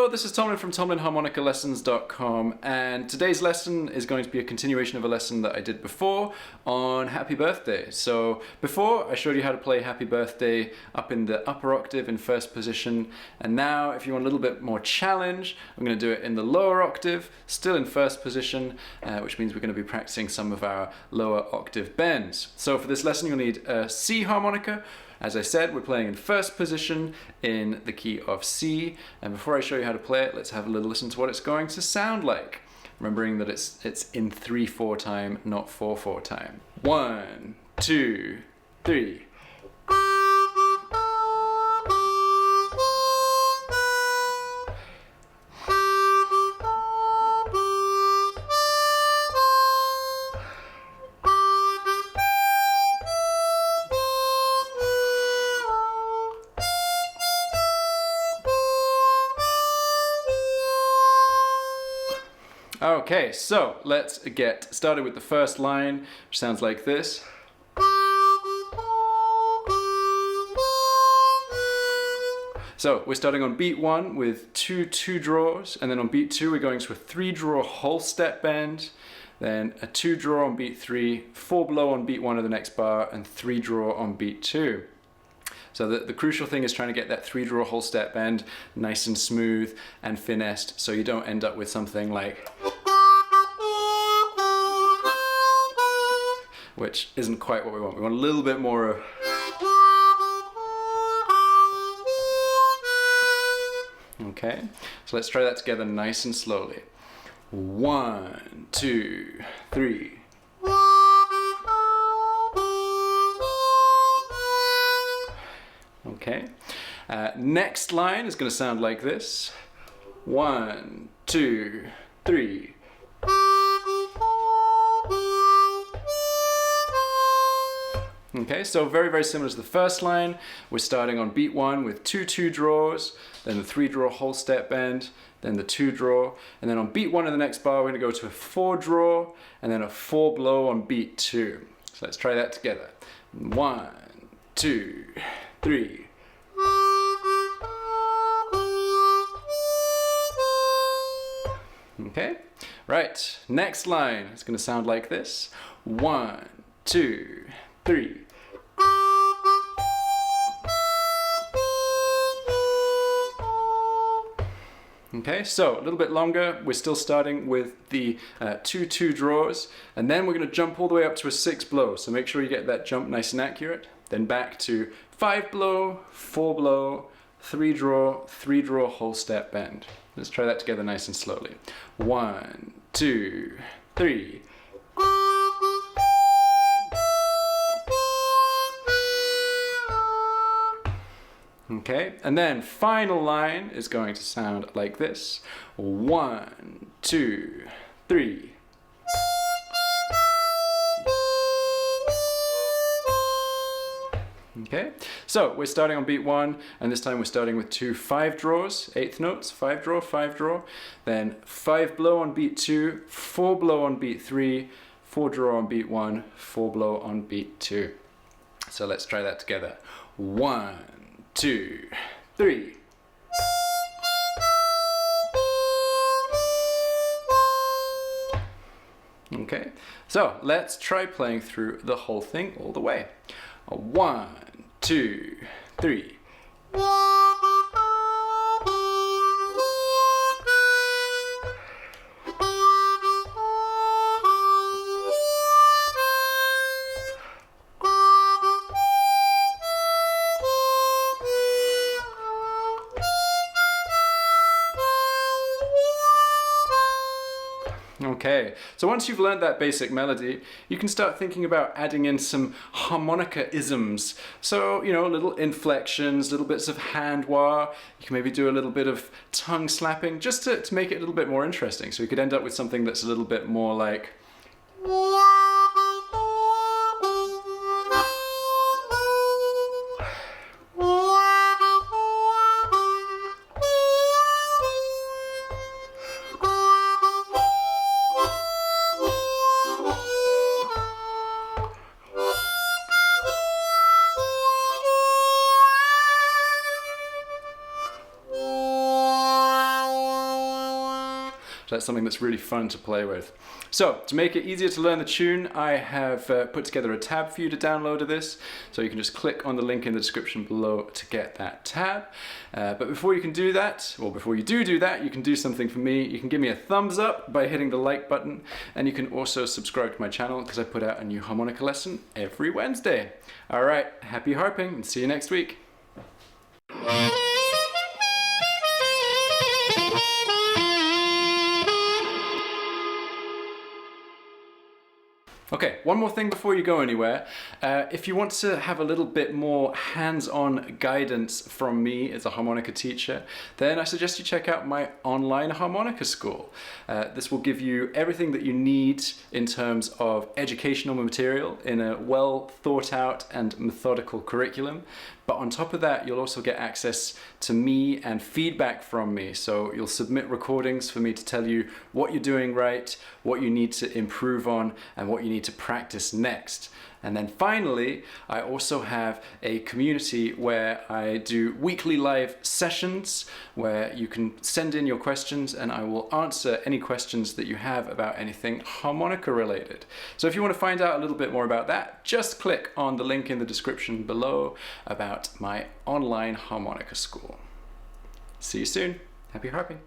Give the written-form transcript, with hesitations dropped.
Hello, this is Tomlin from TomlinHarmonicaLessons.com, and today's lesson is going to be a continuation of a lesson that I did before on Happy Birthday. So before I showed you how to play Happy Birthday up in the upper octave in first position, and now if you want a little bit more challenge, I'm going to do it in the lower octave, still in first position, which means we're going to be practicing some of our lower octave bends. So for this lesson you'll need a C harmonica. As I said, we're playing in first position in the key of C, and before I show you how to play it, let's have a little listen to what it's going to sound like. Remembering that it's in 3/4 time, not 4/4 time. 1, 2, 3. Okay, so let's get started with the first line, which sounds like this. So we're starting on beat 1 with two draws, and then on beat 2 we're going to a 3-draw whole step bend, then a 2-draw on beat 3, 4-blow on beat 1 of the next bar, and 3-draw on beat 2. So the crucial thing is trying to get that 3-draw whole step bend nice and smooth and finessed, so you don't end up with something like, which isn't quite what we want. We want a little bit more of, okay? So let's try that together nice and slowly. 1, 2, 3. Okay. Next line is going to sound like this. 1, 2, 3. Okay, so very, very similar to the first line. We're starting on beat 1 with two draws, then the 3-draw whole step bend, then the 2-draw, and then on beat 1 of the next bar, we're going to go to a 4-draw, and then a 4-blow on beat 2. So let's try that together. 1, 2, 3. Okay, right, next line is going to sound like this. 1, 2, 3. Okay, so a little bit longer. We're still starting with the two draws, and then we're going to jump all the way up to a 6-blow. So make sure you get that jump nice and accurate. Then back to 5-blow, 4-blow, 3-draw whole step bend. Let's try that together nice and slowly. 1, 2, 3. Okay, and then final line is going to sound like this. 1, 2, 3. Okay, so we're starting on beat 1, and this time we're starting with 2 5-draws, 8th notes, 5-draw, 5-draw, then 5-blow on beat 2, 4-blow on beat 3, 4-draw on beat 1, 4-blow on beat 2. So let's try that together. 1, 2, 3. Okay, so let's try playing through the whole thing all the way. 1, 2, 3. Okay, so once you've learned that basic melody, you can start thinking about adding in some harmonica-isms. So, you know, little inflections, little bits of hand wah. You can maybe do a little bit of tongue slapping just to make it a little bit more interesting. So you could end up with something that's a little bit more like... So that's something that's really fun to play with. So to make it easier to learn the tune, I have put together a tab for you to download of this. So you can just click on the link in the description below to get that tab. But before you can do that, or before you do that, you can do something for me. You can give me a thumbs up by hitting the like button, and you can also subscribe to my channel because I put out a new harmonica lesson every Wednesday. All right, happy harping and see you next week. Okay, one more thing before you go anywhere. If you want to have a little bit more hands-on guidance from me as a harmonica teacher, then I suggest you check out my online harmonica school. This will give you everything that you need in terms of educational material in a well thought out and methodical curriculum. But on top of that, you'll also get access to me and feedback from me. So you'll submit recordings for me to tell you what you're doing right, what you need to improve on, and what you need to practice next. And then finally, I also have a community where I do weekly live sessions where you can send in your questions and I will answer any questions that you have about anything harmonica related. So if you want to find out a little bit more about that, just click on the link in the description below about my online harmonica school. See you soon. Happy harping.